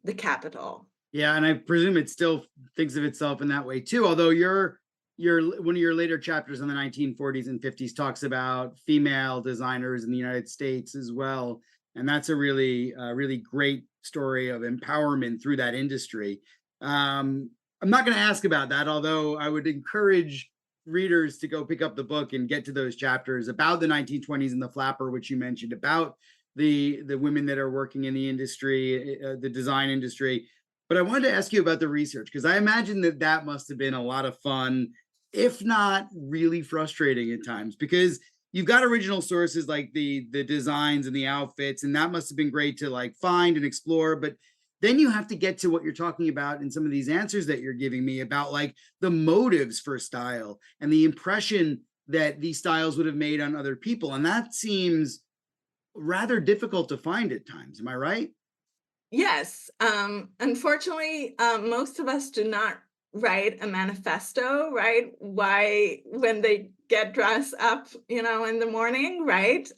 Speaker 2: the capital.
Speaker 1: Yeah, and I presume it still thinks of itself in that way too. Although your one of your later chapters in the 1940s and 50s talks about female designers in the United States as well, and that's a really great story of empowerment through that industry. I'm not going to ask about that, although I would encourage readers to go pick up the book and get to those chapters about the 1920s and the flapper, which you mentioned, about the women that are working in the industry, the design industry. But I wanted to ask you about the research, because I imagine that must have been a lot of fun, if not really frustrating at times, because you've got original sources like the designs and the outfits, and that must have been great to like find and explore. But then you have to get to what you're talking about in some of these answers that you're giving me about like the motives for style and the impression that these styles would have made on other people. And that seems rather difficult to find at times. Am I right?
Speaker 2: Yes. Unfortunately, most of us do not write a manifesto, right? Why, when they get dressed up, in the morning, right?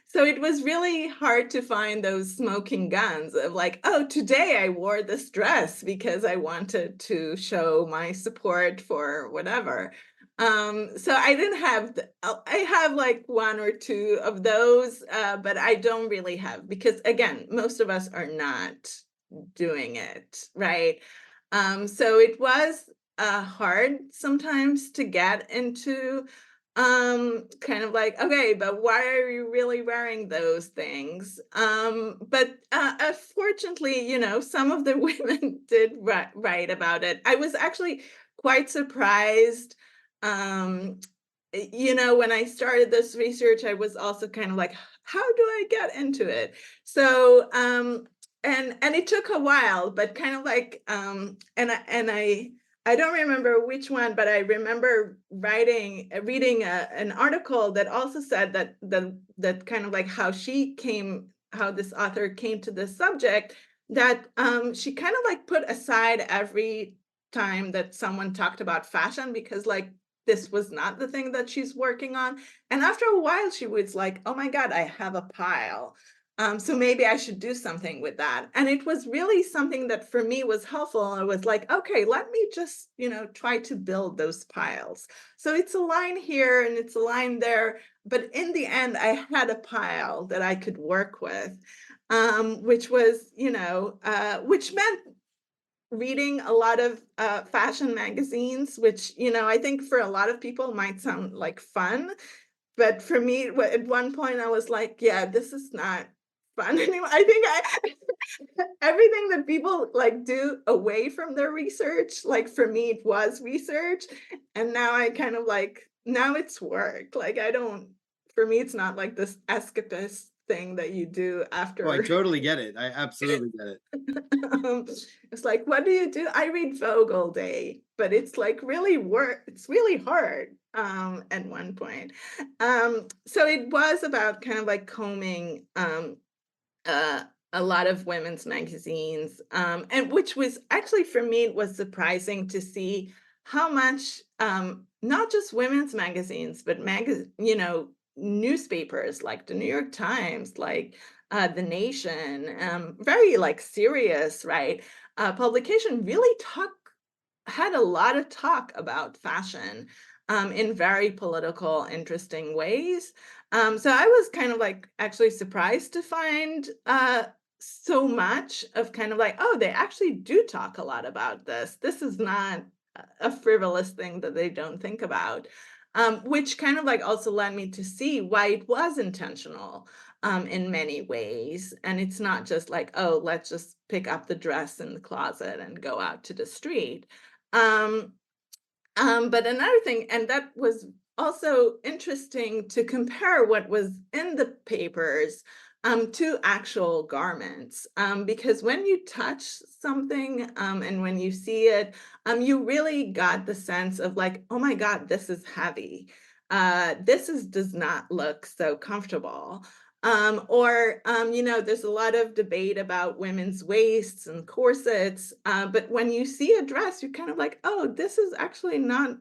Speaker 2: So it was really hard to find those smoking guns of like, oh, today I wore this dress because I wanted to show my support for whatever. So I didn't have I have like one or two of those, but I don't really have, because again, most of us are not doing it, right? So it was hard sometimes to get into kind of like, okay, but why are you really wearing those things? But fortunately, some of the women did write about it. I was actually quite surprised. um when I started this research, I was also kind of like, how do I get into it? So and it took a while, but kind of like I don't remember which one, but I remember reading an article that also said that kind of like how this author came to this subject, that she kind of like put aside every time that someone talked about fashion, because like this was not the thing that she's working on. And after a while, she was like, oh my God, I have a pile. So maybe I should do something with that. And it was really something that for me was helpful. I was like, okay, let me just, try to build those piles. So it's a line here and it's a line there. But in the end, I had a pile that I could work with, which was, which meant reading a lot of fashion magazines, which, I think for a lot of people might sound like fun. But for me, at one point, I was like, yeah, this is not fun anymore. I think everything that people like do away from their research, like for me, it was research. And now I kind of like, now it's work. Like, for me, it's not like this escapist thing that you do
Speaker 1: Oh, I
Speaker 2: after.
Speaker 1: totally get it. I absolutely get it.
Speaker 2: um, it's like, what do you do? I read Vogue all day, but it's like really work. It's really hard at one point. So it was about kind of like combing uh, a lot of women's magazines, and which was actually for me, it was surprising to see how much, not just women's magazines, but newspapers like the New York Times, like The Nation, very like serious, right? Publication really had a lot of talk about fashion in very political, interesting ways. So I was kind of like actually surprised to find so much of kind of like, oh, they actually do talk a lot about this. This is not a frivolous thing that they don't think about, which kind of like also led me to see why it was intentional in many ways. And it's not just like, oh, let's just pick up the dress in the closet and go out to the street. Um, but another thing, and that was also interesting to compare what was in the papers to actual garments. Because when you touch something and when you see it, you really got the sense of like, oh my God, this is heavy. Does not look so comfortable. There's a lot of debate about women's waists and corsets, but when you see a dress, you're kind of like, oh, this is actually not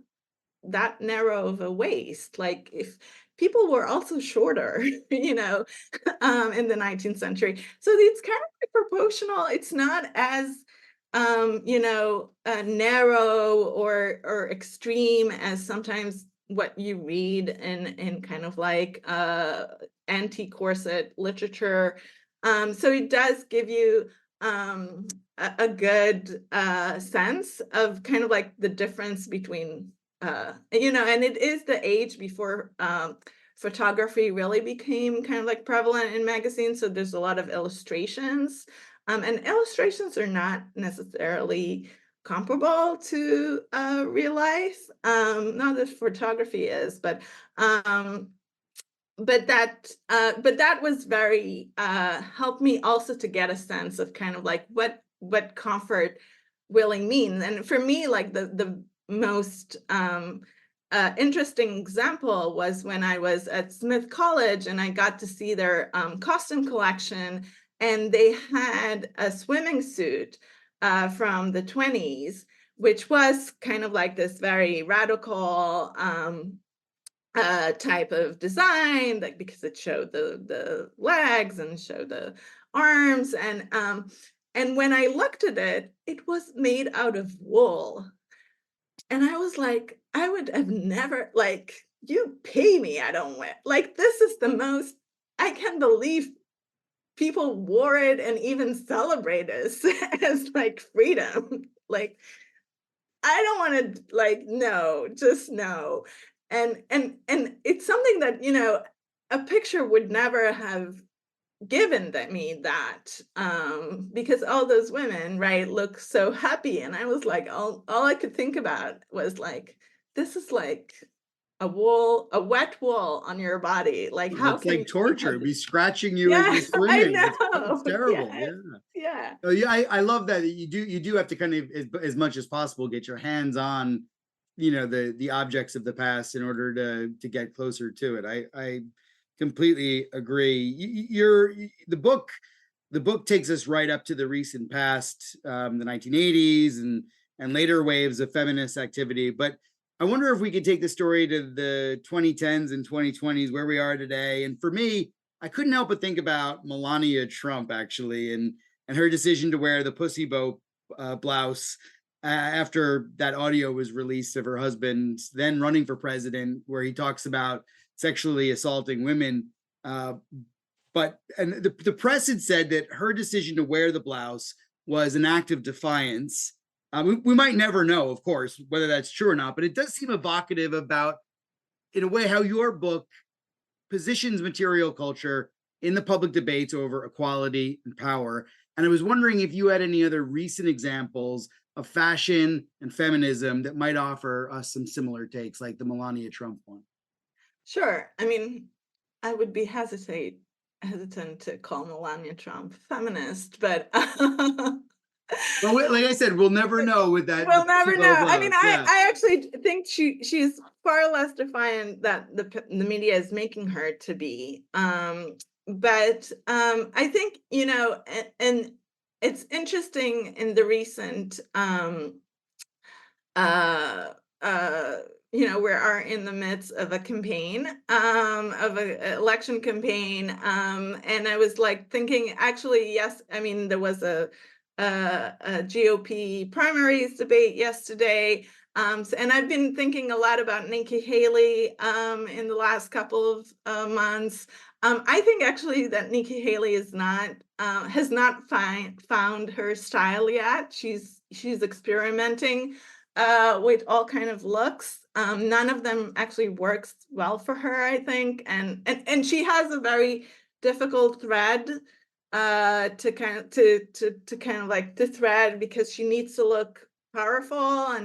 Speaker 2: that narrow of a waist. Like if people were also shorter, in the 19th century. So it's kind of like proportional. It's not as narrow or extreme as sometimes what you read in kind of like anti-corset literature. So it does give you a good sense of kind of like the difference between and it is the age before photography really became kind of like prevalent in magazines. So there's a lot of illustrations, and illustrations are not necessarily comparable to real life. Not that photography is, but that was very helped me also to get a sense of kind of like what comfort willing means. And for me, like the most interesting example was when I was at Smith College and I got to see their costume collection, and they had a swimming suit from the 20s, which was kind of like this very radical type of design, like because it showed the legs and showed the arms, and when I looked at it, it was made out of wool, and I was like, I would have never, like, you pay me, I don't wear, like, this is the most, I can't believe people wore it and even celebrate this as like freedom. Like, I don't want to, like, no, just no. And it's something that, a picture would never have given me that, because all those women, right, look so happy. And I was like, all I could think about was like, this is like a wet wool on your body. Like, how
Speaker 1: That's
Speaker 2: can
Speaker 1: like
Speaker 2: you be
Speaker 1: torture. It'd
Speaker 2: happy?
Speaker 1: be scratching you as
Speaker 2: Yeah,
Speaker 1: you're
Speaker 2: I
Speaker 1: swimming. It's
Speaker 2: know.
Speaker 1: terrible.
Speaker 2: Yes,
Speaker 1: Yeah.
Speaker 2: yeah.
Speaker 1: Oh, yeah, I love that you do have to kind of as much as possible get your hands on, the objects of the past in order to get closer to it. I completely agree. The book takes us right up to the recent past, the 1980s and later waves of feminist activity. But I wonder if we could take the story to the 2010s and 2020s, where we are today. And for me, I couldn't help but think about Melania Trump, actually, and her decision to wear the pussy boat blouse after that audio was released of her husband then running for president, where he talks about sexually assaulting women. And the press had said that her decision to wear the blouse was an act of defiance. We might never know, of course, whether that's true or not, but it does seem evocative about, in a way, how your book positions material culture in the public debates over equality and power. And I was wondering if you had any other recent examples of fashion and feminism that might offer us some similar takes, like the Melania Trump one.
Speaker 2: Sure. I mean, I would be hesitant to call Melania Trump feminist, but
Speaker 1: But like I said, we'll never know with that
Speaker 2: we'll never know. I mean,
Speaker 1: blouse. Yeah.
Speaker 2: I actually think she's far less defiant that the media is making her to be. But I think, and it's interesting in the recent uh we are in the midst of a campaign, of an election campaign, and I was like thinking, actually, yes, I mean, there was a GOP primaries debate yesterday, and I've been thinking a lot about Nikki Haley in the last couple of months. I think actually that Nikki Haley has not found her style yet. She's experimenting with all kind of looks. None of them actually works well for her, I think, and she has a very difficult thread to kind of like to thread, because she needs to look powerful,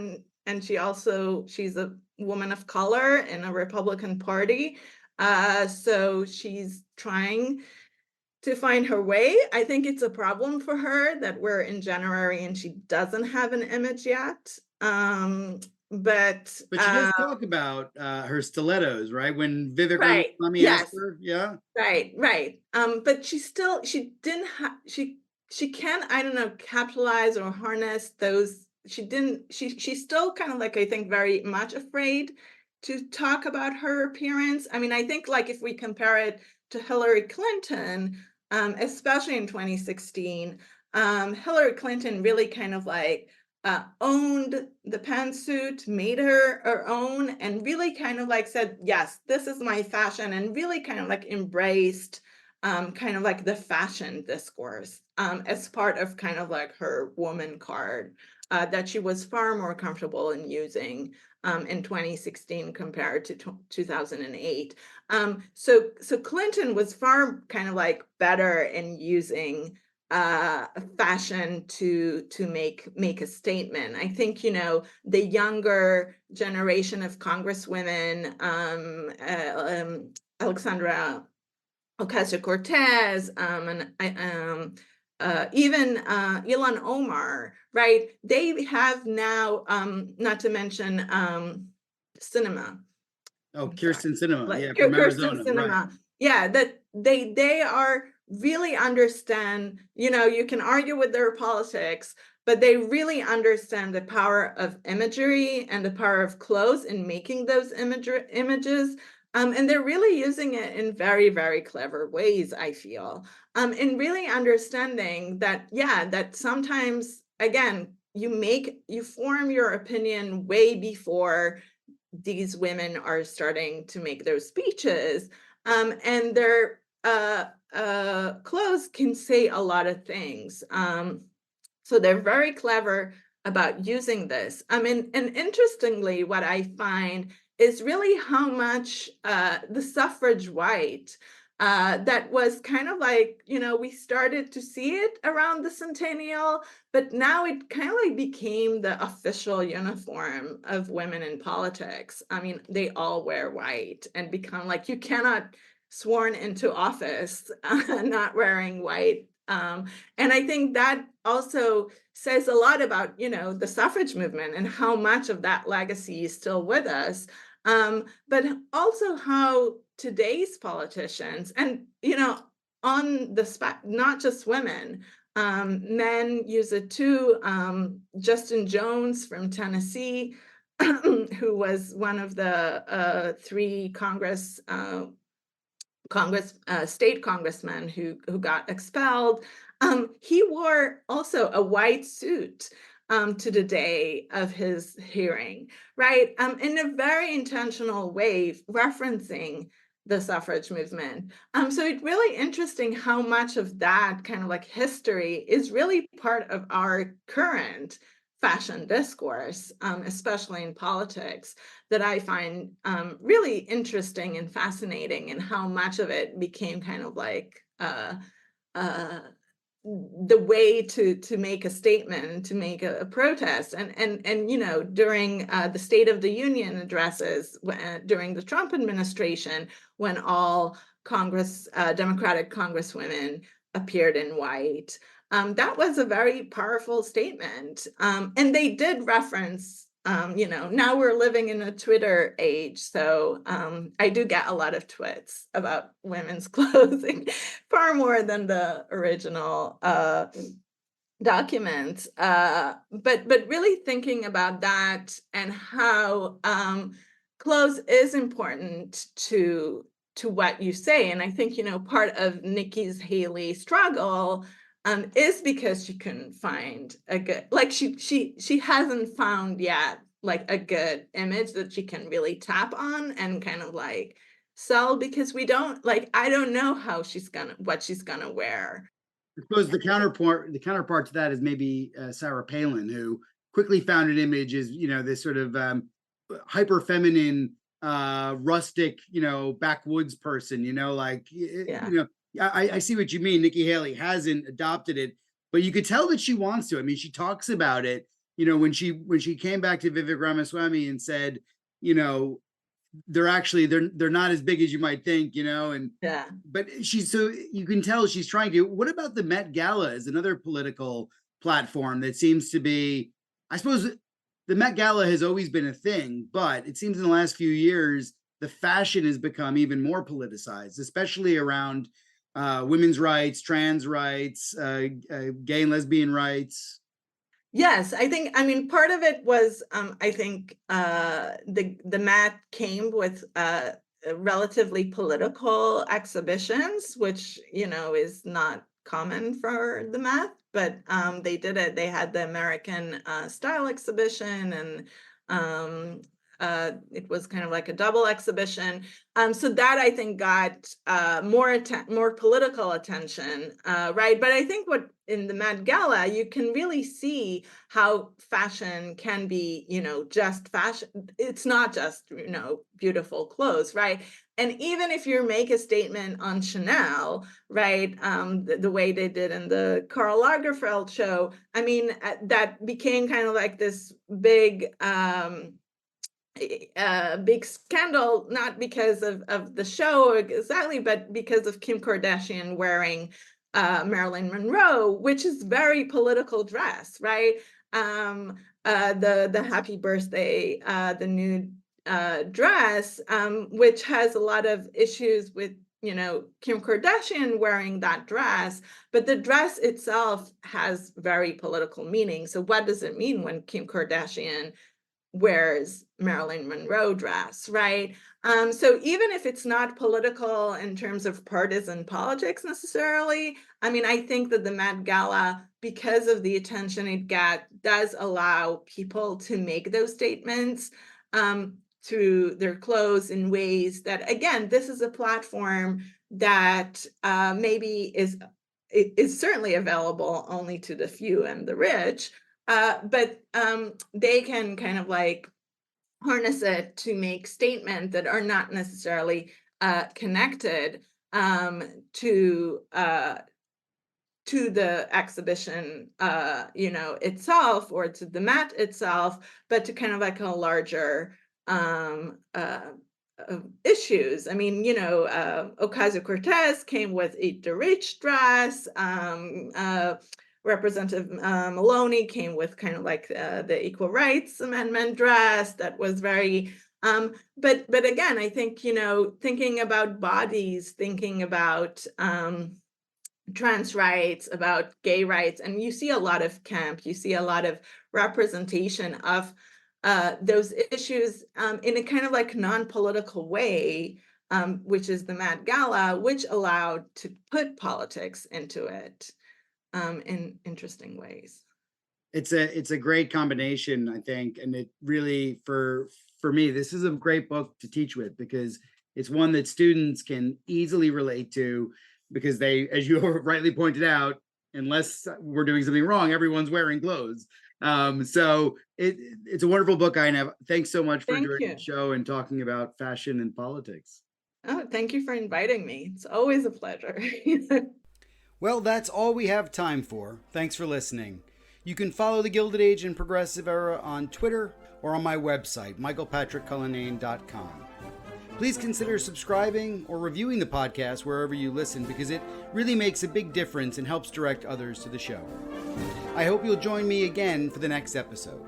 Speaker 2: and she's a woman of color in a Republican Party, so she's trying to find her way. I think it's a problem for her that we're in January and she doesn't have an image yet. But
Speaker 1: But she does talk about her stilettos, right? When Vivek
Speaker 2: right,
Speaker 1: Ramaswamy asked
Speaker 2: yes,
Speaker 1: her, yeah.
Speaker 2: right. But she didn't have she can, I don't know, capitalize or harness those. She didn't. She's still kind of like, I think, very much afraid to talk about her appearance. I mean, I think like if we compare it to Hillary Clinton, especially in 2016, Hillary Clinton really kind of like owned the pantsuit, made her own, and really kind of like said, yes, this is my fashion, and really kind of like embraced kind of like the fashion discourse as part of kind of like her woman card that she was far more comfortable in using in 2016 compared to 2008. So Clinton was far kind of like better in using fashin to make a statement. I think, the younger generation of congresswomen, Alexandra Ocasio-Cortez, and even Ilhan Omar, right? They have now, not to mention Cinema.
Speaker 1: Oh,
Speaker 2: I'm sorry,
Speaker 1: Kirsten Sinema,
Speaker 2: like
Speaker 1: yeah, from
Speaker 2: Kirsten
Speaker 1: Arizona, right.
Speaker 2: Cinema. Yeah, that they are really understand, you can argue with their politics, but they really understand the power of imagery and the power of clothes in making those images. And they're really using it in very, very clever ways, I feel. In really understanding that, yeah, that sometimes, again, you form your opinion way before these women are starting to make those speeches, and their clothes can say a lot of things. So they're very clever about using this. I mean, and interestingly, what I find is really how much the suffrage white, that was kind of like, we started to see it around the centennial, but now it kind of like became the official uniform of women in politics. I mean, they all wear white and become like, you cannot sworn into office not wearing white. And I think that also says a lot about, the suffrage movement and how much of that legacy is still with us. But also how today's politicians and, on the spot, not just women, men use it too. Justin Jones from Tennessee, who was one of the three state congressmen who got expelled. He wore also a white suit to the day of his hearing, right? In a very intentional way, referencing the suffrage movement. So it's really interesting how much of that kind of like history is really part of our current fashion discourse, especially in politics, that I find really interesting and fascinating, and how much of it became kind of like uh, the way to make a statement, to make a protest. And during the State of the Union addresses during the Trump administration, when all Democratic Congresswomen appeared in white, that was a very powerful statement. And they did reference, now we're living in a Twitter age, so I do get a lot of twits about women's clothing, far more than the original document. But really thinking about that, and how clothes is important to what you say. And I think, part of Nikki Haley struggle is because she couldn't find a good, like she hasn't found yet like a good image that she can really tap on and kind of like sell, because I don't know what she's gonna wear.
Speaker 1: I suppose the counterpart to that is maybe Sarah Palin, who quickly found an image as this sort of hyper feminine, rustic, backwoods person.
Speaker 2: Yeah.
Speaker 1: I see what you mean. Nikki Haley hasn't adopted it, but you could tell that she wants to. I mean, she talks about it. When she came back to Vivek Ramaswamy and said, you know, they're not as big as you might think, and
Speaker 2: Yeah.
Speaker 1: but so you can tell she's trying to. What about the Met Gala as another political platform that seems to be, I suppose the Met Gala has always been a thing, but it seems in the last few years the fashion has become even more politicized, especially around women's rights, trans rights, gay and lesbian rights.
Speaker 2: Yes, I mean, part of it was, I think, the Met came with relatively political exhibitions, which, is not common for the Met, but they did it. They had the American style exhibition, and it was kind of like a double exhibition. So that, I think, got more political attention, right? But I think what in the Met Gala, you can really see how fashion can be, just fashion. It's not just, beautiful clothes, right? And even if you make a statement on Chanel, right, the way they did in the Karl Lagerfeld show, I mean, that became kind of like this big a big scandal, not because of the show exactly, but because of Kim Kardashian wearing Marilyn Monroe, which is very political dress, right? The happy birthday, the nude dress, which has a lot of issues with, Kim Kardashian wearing that dress, but the dress itself has very political meaning. So what does it mean when Kim Kardashian wears Marilyn Monroe dress, right? So even if it's not political in terms of partisan politics necessarily, I mean, I think that the Met Gala, because of the attention it got, does allow people to make those statements through their clothes in ways that, again, this is a platform that maybe is certainly available only to the few and the rich, but they can kind of like harness it to make statements that are not necessarily connected to the exhibition, itself, or to the Met itself, but to kind of like a larger issues. I mean, Ocasio-Cortez came with Eat the Rich dress. Representative Maloney came with kind of like the Equal Rights Amendment dress that was very, but again, I think, thinking about bodies, thinking about trans rights, about gay rights, and you see a lot of camp, you see a lot of representation of those issues in a kind of like non-political way, which is the Met Gala, which allowed to put politics into it in interesting ways.
Speaker 1: It's a great combination, I think, and it really, for me, this is a great book to teach with, because it's one that students can easily relate to, because they, as you rightly pointed out, unless we're doing something wrong, everyone's wearing clothes. So it's a wonderful book, Einav. Thanks so much for joining the show and talking about fashion and politics.
Speaker 2: Oh, thank you for inviting me. It's always a pleasure.
Speaker 1: Well, that's all we have time for. Thanks for listening. You can follow the Gilded Age and Progressive Era on Twitter or on my website, michaelpatrickcullinane.com. Please consider subscribing or reviewing the podcast wherever you listen, because it really makes a big difference and helps direct others to the show. I hope you'll join me again for the next episode.